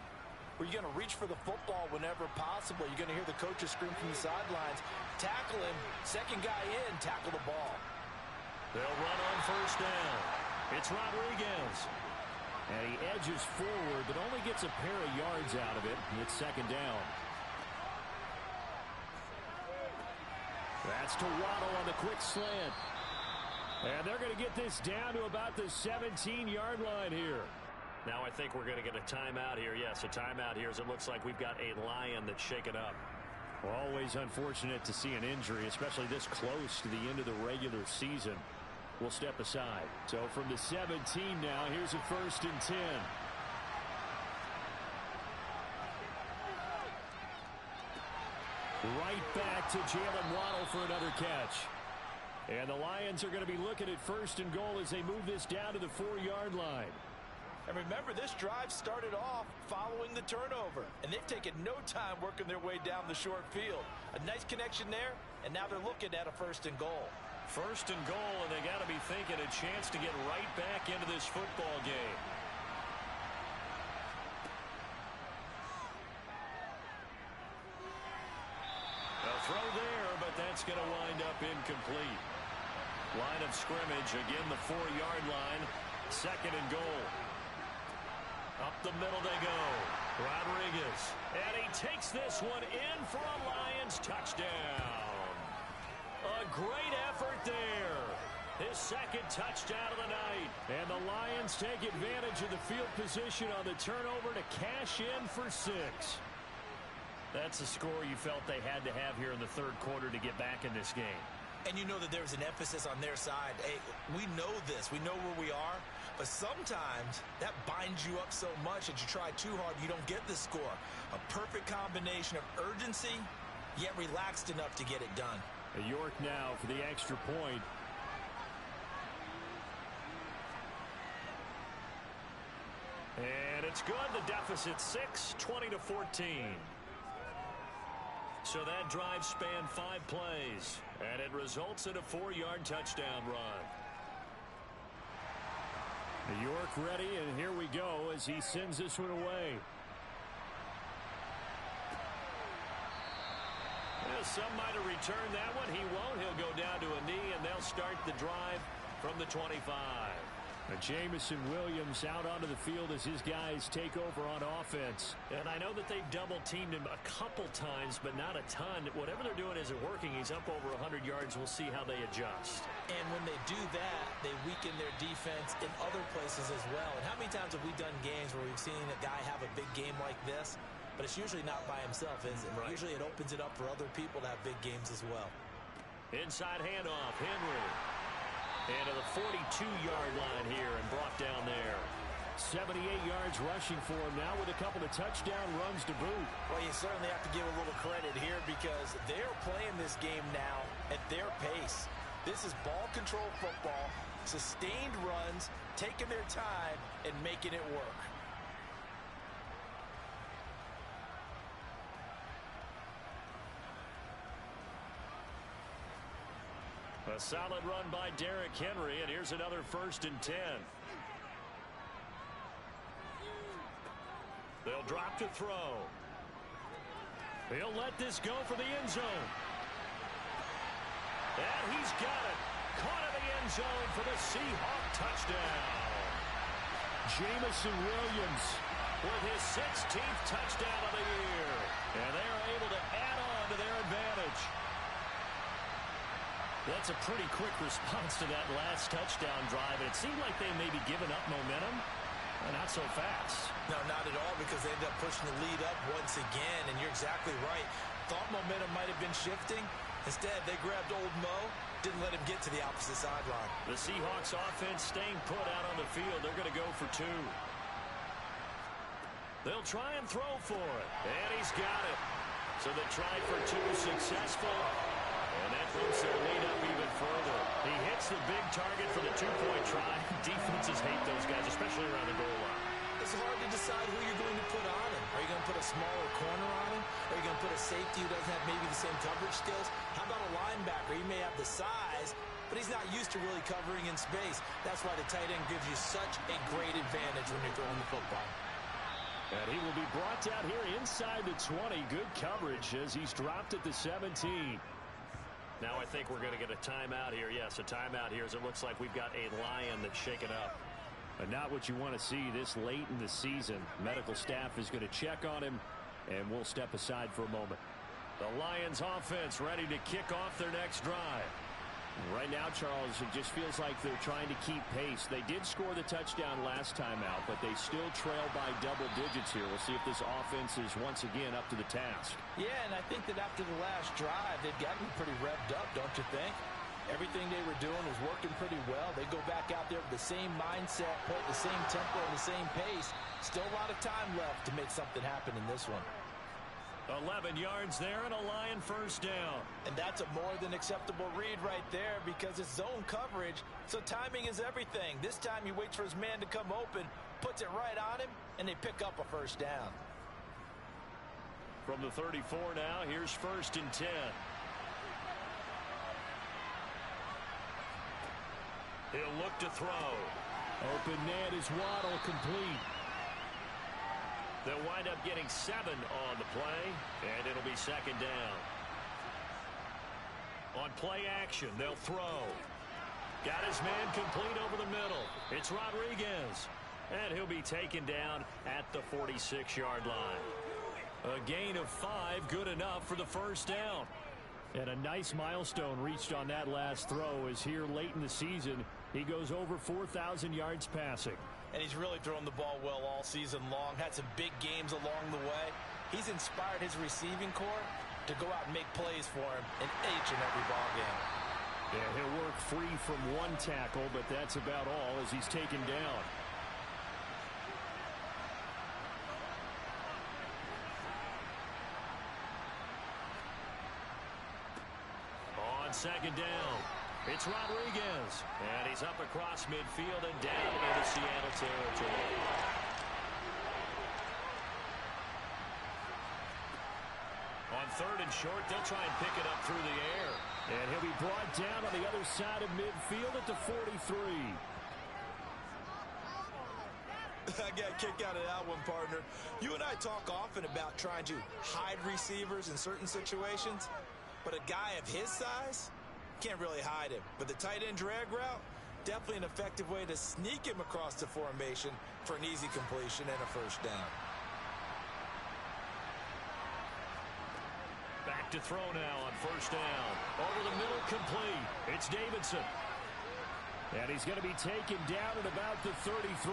where you're going to reach for the football whenever possible. You're going to hear the coaches scream from the sidelines, tackle him, second guy in, tackle the ball. They'll run on first down. It's Rodriguez. And he edges forward, but only gets a pair of yards out of it. It's second down. That's to Waddle on the quick slant. And they're going to get this down to about the 17-yard line here. Now I think we're going to get a timeout here. Yes, a timeout here as it looks like we've got a Lion that's shaken up. Always unfortunate to see an injury, especially this close to the end of the regular season. We'll step aside. So from the 17 now, here's a 1st and 10. Right back to Jalen Waddle for another catch. And the Lions are going to be looking at 1st and goal as they move this down to the 4-yard line. And remember, this drive started off following the turnover. And they've taken no time working their way down the short field. A nice connection there, and now they're looking at a 1st and goal. 1st and goal, and they got to be thinking a chance to get right back into this football game. Throw there, but that's going to wind up incomplete. Line of scrimmage, again the 4-yard line. 2nd and goal. Up the middle they go. Rodriguez. And he takes this one in for a Lions touchdown. A great effort there. His 2nd touchdown of the night. And the Lions take advantage of the field position on the turnover to cash in for 6. That's a score you felt they had to have here in the 3rd quarter to get back in this game. And you know that there's an emphasis on their side. Hey, we know this. We know where we are. But sometimes that binds you up so much that you try too hard, you don't get the score. A perfect combination of urgency, yet relaxed enough to get it done. York now for the extra point. And it's good. The deficit 6, 20-14. So that drive spanned 5 plays, and it results in a 4-yard touchdown run. York ready, and here we go as he sends this one away. Well, some might have returned that one. He won't. He'll go down to a knee, and they'll start the drive from the 25. And Jamison Williams out onto the field as his guys take over on offense. And I know that they've double-teamed him a couple times, but not a ton. Whatever they're doing isn't working. He's up over 100 yards. We'll see how they adjust. And when they do that, they weaken their defense in other places as well. And how many times have we done games where we've seen a guy have a big game like this, but it's usually not by himself, is it? Right. Usually it opens it up for other people to have big games as well. Inside handoff, Henry. And to the 42-yard line here and brought down there. 78 yards rushing for him now with a couple of touchdown runs to boot. Well, you certainly have to give a little credit here because they're playing this game now at their pace. This is ball control football, sustained runs, taking their time and making it work. A solid run by Derrick Henry, and here's another 1st and 10. They'll drop to throw. He'll let this go for the end zone. And he's got it. Caught in the end zone for the Seahawk touchdown. Jamison Williams with his 16th touchdown of the year. And they are able to add on to their advantage. That's a pretty quick response to that last touchdown drive. It seemed like they may be giving up momentum. Not so fast. No, not at all, because they ended up pushing the lead up once again. And you're exactly right. Thought momentum might have been shifting. Instead, they grabbed old Mo, didn't let him get to the opposite sideline. The Seahawks offense staying put out on the field. They're going to go for 2. They'll try and throw for it. And he's got it. So they tried for 2, successful. And that moves their lead up even further. He hits the big target for the 2-point try. Defenses hate those guys, especially around the goal line. It's hard to decide who you're going to put on him. Are you going to put a smaller corner on him? Are you going to put a safety who doesn't have maybe the same coverage skills? How about a linebacker? He may have the size, but he's not used to really covering in space. That's why the tight end gives you such a great advantage when you're throwing the football. And he will be brought down here inside the 20. Good coverage as he's dropped at the 17. Now I think we're going to get a timeout here. Yes, a timeout here as it looks like we've got a Lion that's shaken up. But not what you want to see this late in the season. Medical staff is going to check on him, and we'll step aside for a moment. The Lions offense ready to kick off their next drive. Right now, Charles, it just feels like they're trying to keep pace. They did score the touchdown last time out, but they still trail by double digits here. We'll see if this offense is once again up to the task. Yeah, and I think that after the last drive, they've got to be pretty revved up, don't you think? Everything they were doing was working pretty well. They go back out there with the same mindset, play at the same tempo and the same pace. Still a lot of time left to make something happen in this one. 11 yards there and a Lion first down. And that's a more than acceptable read right there because it's zone coverage, so timing is everything. This time he waits for his man to come open, puts it right on him, and they pick up a first down. From the 34 now, here's 1st and 10. He'll look to throw. Open man is Waddle, complete. They'll wind up getting 7 on the play, and it'll be 2nd down. On play action, they'll throw. Got his man complete over the middle. It's Rodriguez. And he'll be taken down at the 46-yard line. A gain of 5, good enough for the first down. And a nice milestone reached on that last throw as here late in the season, he goes over 4,000 yards passing. And he's really thrown the ball well all season long. Had some big games along the way. He's inspired his receiving corps to go out and make plays for him in each and every ball game. Yeah, he'll work free from one tackle, but that's about all as he's taken down. On 2nd down, it's Rodriguez. And he's up across midfield and down into Seattle territory. On 3rd and short, they'll try and pick it up through the air. And he'll be brought down on the other side of midfield at the 43. I got a kick out of that one, partner. You and I talk often about trying to hide receivers in certain situations, but a guy of his size can't really hide him. But the tight end drag route, definitely an effective way to sneak him across the formation for an easy completion and a first down. Back to throw now on 1st down. Over the middle, complete. It's Davidson. And he's going to be taken down at about the 33.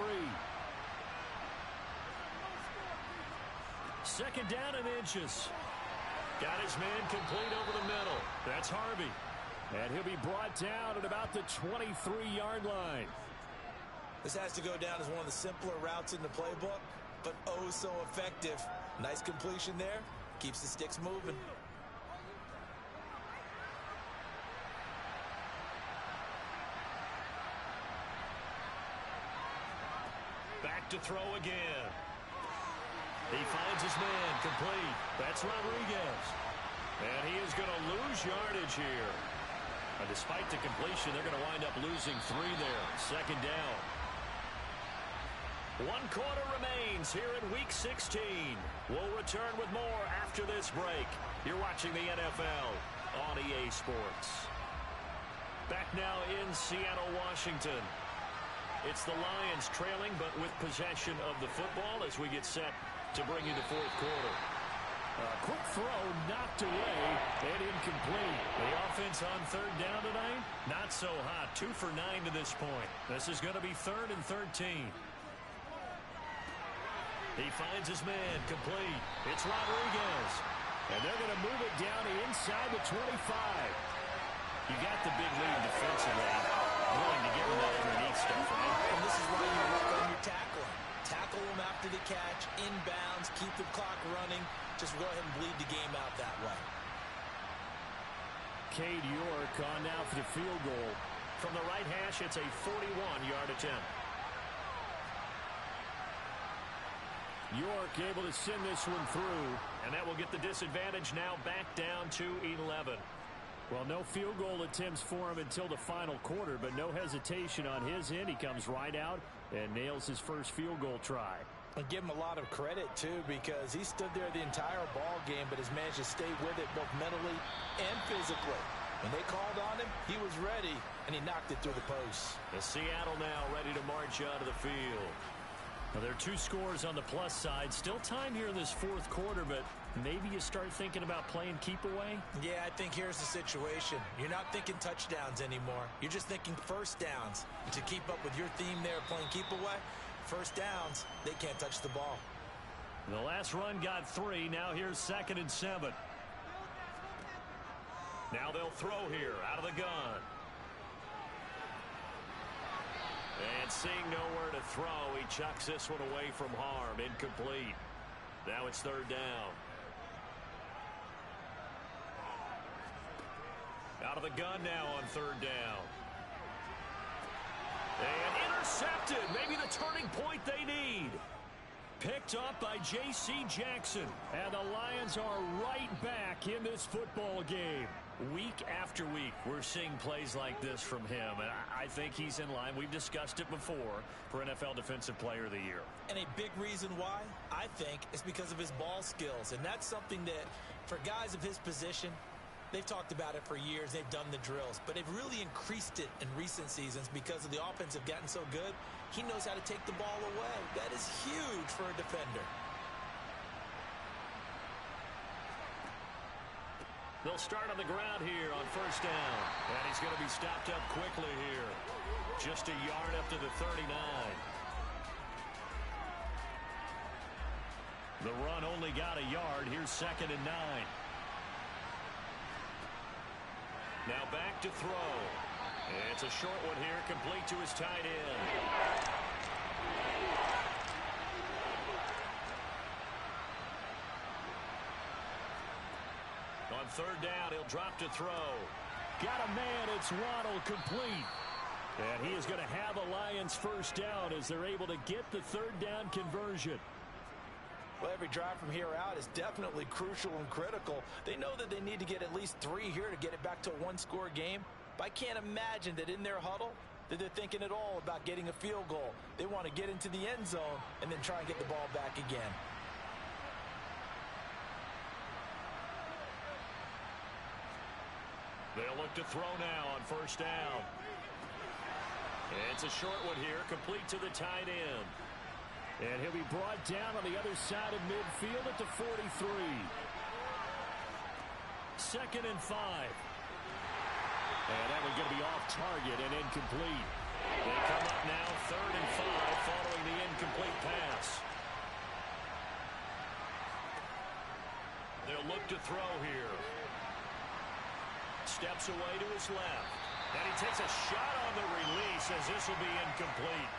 2nd down and inches. Got his man complete over the middle. That's Harvey. And he'll be brought down at about the 23-yard line. This has to go down as one of the simpler routes in the playbook, but oh so effective. Nice completion there. Keeps the sticks moving. Back to throw again. He finds his man complete. That's Rodriguez. And he is going to lose yardage here. And despite the completion, they're going to wind up losing 3 there. 2nd down. 1 quarter remains here in Week 16. We'll return with more after this break. You're watching the NFL on EA Sports. Back now in Seattle, Washington. It's the Lions trailing, but with possession of the football as we get set to bring you the 4th quarter. A quick throw knocked away and incomplete. The offense on 3rd down tonight, not so hot. 2 for 9 to this point. This is going to be 3rd and 13. He finds his man complete. It's Rodriguez. And they're going to move it down inside the 25. You got the big lead defensively. Willing to get him that underneath stuff, right? And this is why you work on your tackling. Tackle them after the catch, inbounds, keep the clock running. Just go ahead and bleed the game out that way. Cade York on now for the field goal. From the right hash, it's a 41-yard attempt. York able to send this one through. And that will get the disadvantage now back down to 11. Well, no field goal attempts for him until the final quarter, but no hesitation on his end. He comes right out and nails his first field goal try. And give him a lot of credit, too, because he stood there the entire ball game, but has managed to stay with it both mentally and physically. When they called on him, he was ready, and he knocked it through the post. The Seattle now ready to march out of the field. Well, there are two scores on the plus side. Still time here in this fourth quarter, but maybe you start thinking about playing keep away? Yeah, I think here's the situation. You're not thinking touchdowns anymore. You're just thinking first downs. And to keep up with your theme there playing keep away, first downs, they can't touch the ball. The last run got 3. Now here's 2nd and 7. Now they'll throw here out of the gun. And seeing nowhere to throw, he chucks this one away from harm. Incomplete. Now it's 3rd down. Out of the gun now on 3rd down. And intercepted. Maybe the turning point they need. Picked up by J.C. Jackson. And the Lions are right back in this football game. Week after week, we're seeing plays like this from him, and I think he's in line. We've discussed it before for NFL Defensive Player of the Year. And a big reason why, I think, is because of his ball skills. And that's something that, for guys of his position, they've talked about it for years. They've done the drills. But they've really increased it in recent seasons because of the offense have gotten so good. He knows how to take the ball away. That is huge for a defender. They'll start on the ground here on 1st down. And he's going to be stopped up quickly here. Just a yard up to the 39. The run only got a yard. Here's 2nd and 9. Now back to throw. It's a short one here, complete to his tight end. On 3rd down, he'll drop to throw. Got a man, it's Waddle, complete. And he is going to have a Lions 1st down as they're able to get the 3rd down conversion. Well, every drive from here out is definitely crucial and critical. They know that they need to get at least 3 here to get it back to a one-score game. But I can't imagine that in their huddle that they're thinking at all about getting a field goal. They want to get into the end zone and then try and get the ball back again. They'll look to throw now on 1st down. It's a short one here, complete to the tight end. And he'll be brought down on the other side of midfield at the 43. 2nd and 5. And that one's going to be off target and incomplete. They come up now 3rd and 5 following the incomplete pass. They'll look to throw here. Steps away to his left. And he takes a shot on the release as this will be incomplete.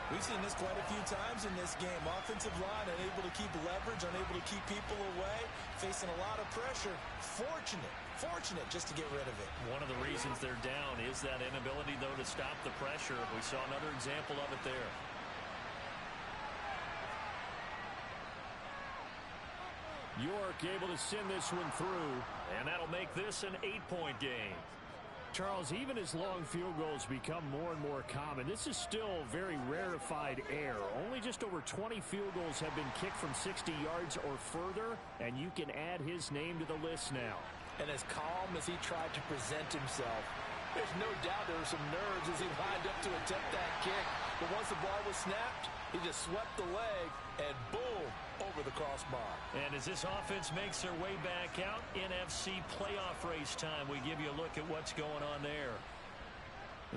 We've seen this quite a few times in this game. Offensive line unable to keep leverage, unable to keep people away, facing a lot of pressure. Fortunate just to get rid of it. One of the reasons they're down is that inability, though, to stop the pressure. We saw another example of it there. York able to send this one through. And that'll make this an 8-point game. Charles, even as long field goals become more and more common, this is still very rarefied air. Only just over 20 field goals have been kicked from 60 yards or further, and you can add his name to the list now. And as calm as he tried to present himself, there's no doubt there were some nerves as he lined up to attempt that kick. But once the ball was snapped, he just swept the leg, and boom, over the crossbar. And as this offense makes their way back out, NFC playoff race time, we give you a look at what's going on there.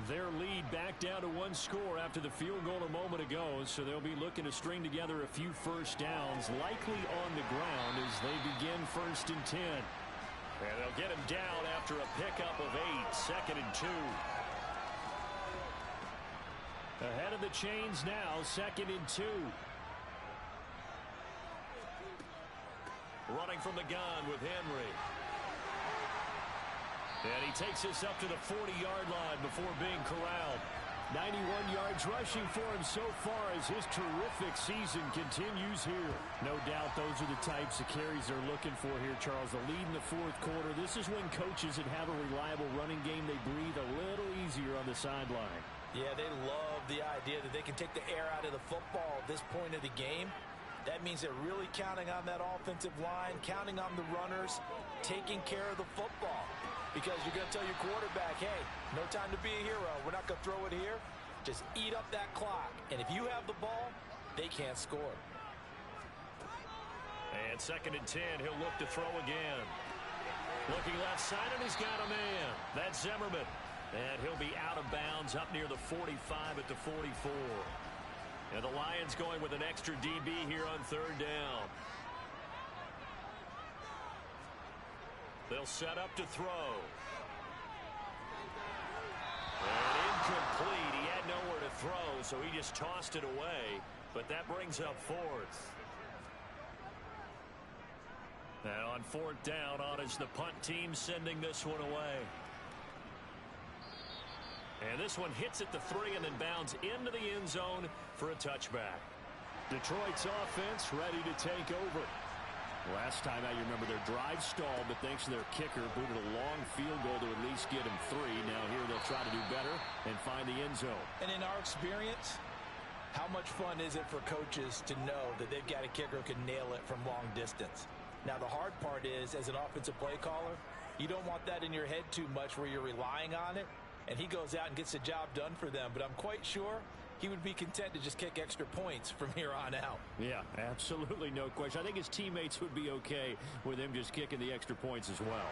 Their lead back down to one score after the field goal a moment ago, so they'll be looking to string together a few first downs, likely on the ground as they begin 1st and 10. And they'll get him down after a pickup of 8, 2nd and 2. Ahead of the chains now, 2nd and 2. Running from the gun with Henry. And he takes us up to the 40-yard line before being corralled. 91 yards rushing for him so far as his terrific season continues here. No doubt those are the types of carries they're looking for here, Charles. The lead in the 4th quarter. This is when coaches that have a reliable running game, they breathe a little easier on the sideline. Yeah, they love the idea that they can take the air out of the football at this point of the game. That means they're really counting on that offensive line, counting on the runners, taking care of the football. Because you're going to tell your quarterback, hey, no time to be a hero. We're not going to throw it here. Just eat up that clock. And if you have the ball, they can't score. And 2nd and 10, he'll look to throw again. Looking left side, and he's got a man. That's Zimmerman. And he'll be out of bounds up near the 45 at the 44. And the Lions going with an extra DB here on 3rd down. They'll set up to throw. And incomplete. He had nowhere to throw, so he just tossed it away. But that brings up 4th. And on 4th down, on is the punt team sending this one away. And this one hits at the 3 and then bounds into the end zone for a touchback. Detroit's offense ready to take over. Last time out, you remember their drive stalled, but thanks to their kicker, booted a long field goal to at least get him 3. Now here they'll try to do better and find the end zone. And in our experience, how much fun is it for coaches to know that they've got a kicker who can nail it from long distance? Now, the hard part is, as an offensive play caller, you don't want that in your head too much where you're relying on it, and he goes out and gets the job done for them. But I'm quite sure he would be content to just kick extra points from here on out. Yeah, absolutely no question. I think his teammates would be okay with him just kicking the extra points as well.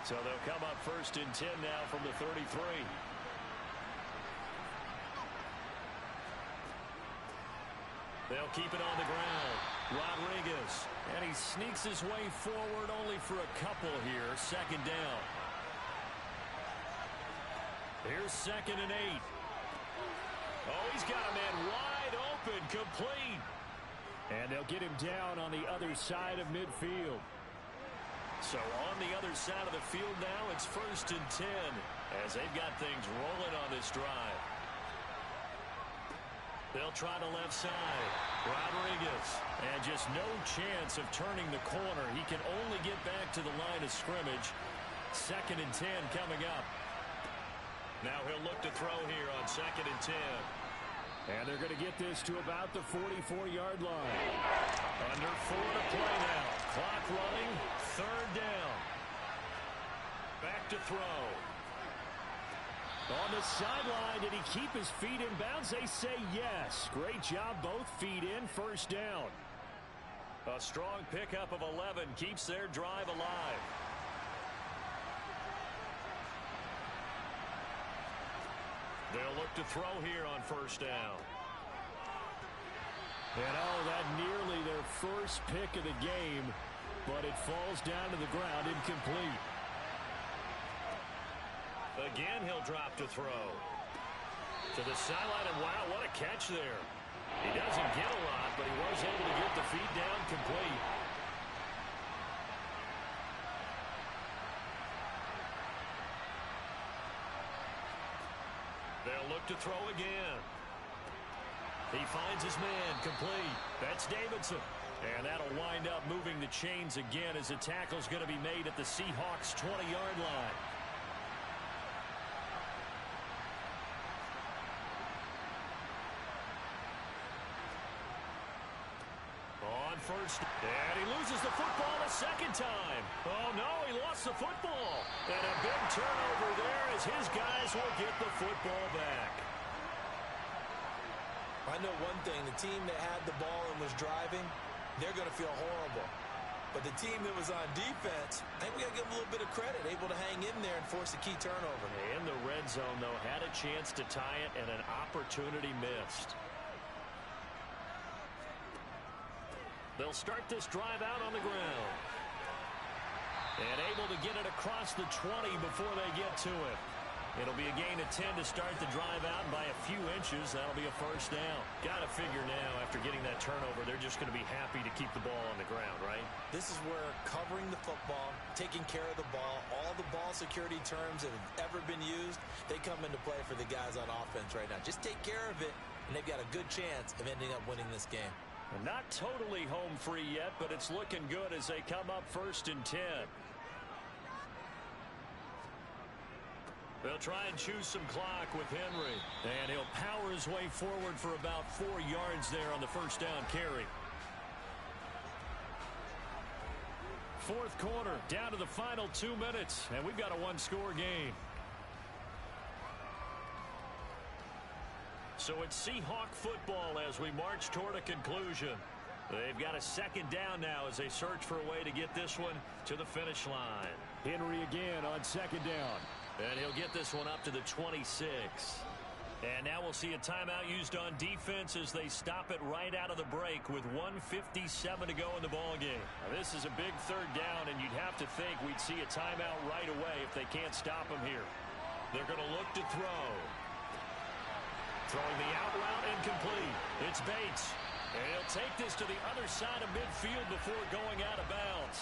So they'll come up 1st and 10 now from the 33. They'll keep it on the ground. Rodriguez. And he sneaks his way forward only for a couple here. 2nd down. Here's 2nd and 8. Oh, he's got a man wide open, complete. And they'll get him down on the other side of midfield. So on the other side of the field now, it's 1st and 10 as they've got things rolling on this drive. They'll try the left side. Rodriguez. And just no chance of turning the corner. He can only get back to the line of scrimmage. 2nd and 10 coming up. Now he'll look to throw here on 2nd and 10. And they're going to get this to about the 44-yard line. Under 4 to play now. Clock running. 3rd down. Back to throw. On the sideline, did he keep his feet in bounds? They say yes. Great job, both feet in, 1st down. A strong pickup of 11 keeps their drive alive. They'll look to throw here on 1st down. And that nearly their first pick of the game, but it falls down to the ground incomplete. Again, he'll drop to throw. To the sideline, and wow, what a catch there. He doesn't get a lot, but he was able to get the feet down complete. They'll look to throw again. He finds his man complete. That's Davidson. And that'll wind up moving the chains again as the tackle's going to be made at the Seahawks' 20-yard line. On 1st, and he loses the football a 2nd time. Oh, no, he lost the football. And a big turnover there as his guys will get the football back. I know one thing, the team that had the ball and was driving, they're going to feel horrible. But the team that was on defense, I think we got to give them a little bit of credit, able to hang in there and force a key turnover. In the red zone, though, had a chance to tie it and an opportunity missed. They'll start this drive out on the ground. And able to get it across the 20 before they get to it. It'll be a gain of 10 to start the drive out, and by a few inches, that'll be a first down. Got to figure now, after getting that turnover, they're just going to be happy to keep the ball on the ground, right? This is where covering the football, taking care of the ball, all the ball security terms that have ever been used, they come into play for the guys on offense right now. Just take care of it, and they've got a good chance of ending up winning this game. And not totally home free yet, but it's looking good as they come up 1st and 10. They'll try and choose some clock with Henry. And he'll power his way forward for about 4 yards there on the first down carry. 4th quarter, down to the final 2 minutes, and we've got a one-score game. So it's Seahawk football as we march toward a conclusion. They've got a 2nd down now as they search for a way to get this one to the finish line. Henry again on 2nd down. And he'll get this one up to the 26. And now we'll see a timeout used on defense as they stop it right out of the break with 1:57 to go in the ballgame. Now, this is a big 3rd down, and you'd have to think we'd see a timeout right away if they can't stop him here. They're going to look to throw. Throwing the out route incomplete. It's Bates. And he'll take this to the other side of midfield before going out of bounds.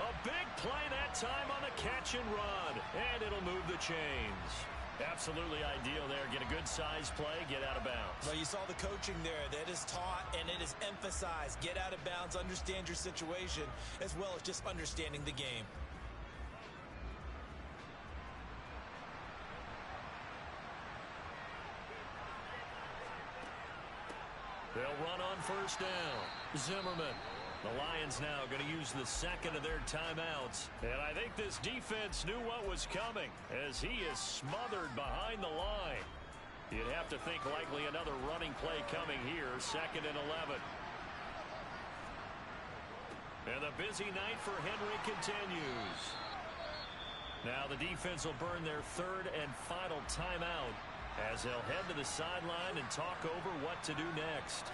A big play that time on the catch and run. And it'll move the chains. Absolutely ideal there. Get a good size play, get out of bounds. Well, you saw the coaching there. That is taught and it is emphasized. Get out of bounds, understand your situation, as well as just understanding the game. They'll run on 1st down. Zimmerman. The Lions now going to use the 2nd of their timeouts. And I think this defense knew what was coming as he is smothered behind the line. You'd have to think likely another running play coming here. 2nd and 11. And the busy night for Henry continues. Now the defense will burn their 3rd and final timeout as they'll head to the sideline and talk over what to do next.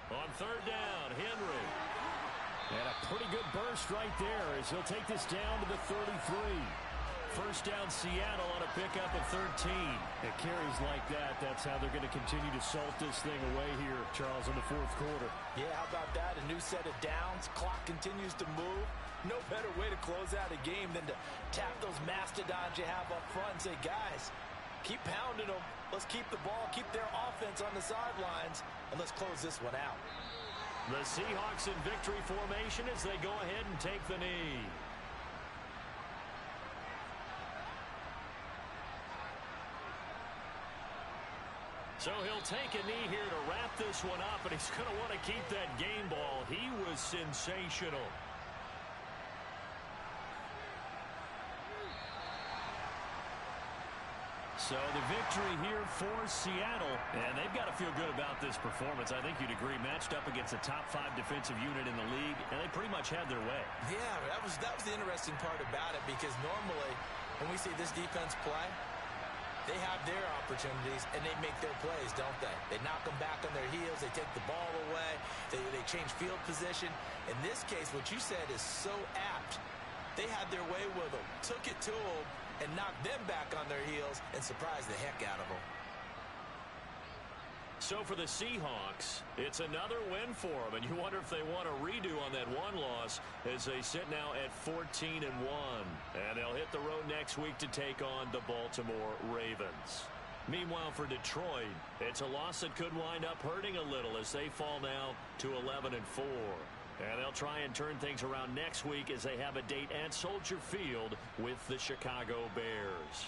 On 3rd down, Henry. And a pretty good burst right there as he'll take this down to the 33. 1st down, Seattle on a pickup of 13. It carries like that. That's how they're going to continue to salt this thing away here, Charles, in the 4th quarter. Yeah, how about that? A new set of downs. Clock continues to move. No better way to close out a game than to tap those mastodons you have up front and say, guys, keep pounding them. Let's keep the ball, keep their offense on the sidelines, and let's close this one out. The Seahawks in victory formation as they go ahead and take the knee. So he'll take a knee here to wrap this one up, and he's going to want to keep that game ball. He was sensational. So the victory here for Seattle, and they've got to feel good about this performance. I think you'd agree, matched up against a top 5 defensive unit in the league, and they pretty much had their way. Yeah, that was the interesting part about it, because normally when we see this defense play, they have their opportunities and they make their plays, don't they? They knock them back on their heels, they take the ball away, they change field position. In this case, what you said is so apt. They had their way with them, took it to them, and knocked them back on their heels and surprised the heck out of them. So for the Seahawks, it's another win for them, and you wonder if they want a redo on that one loss as they sit now at 14-1. And they'll hit the road next week to take on the Baltimore Ravens. Meanwhile, for Detroit, it's a loss that could wind up hurting a little as they fall now to 11-4. And they'll try and turn things around next week as they have a date at Soldier Field with the Chicago Bears.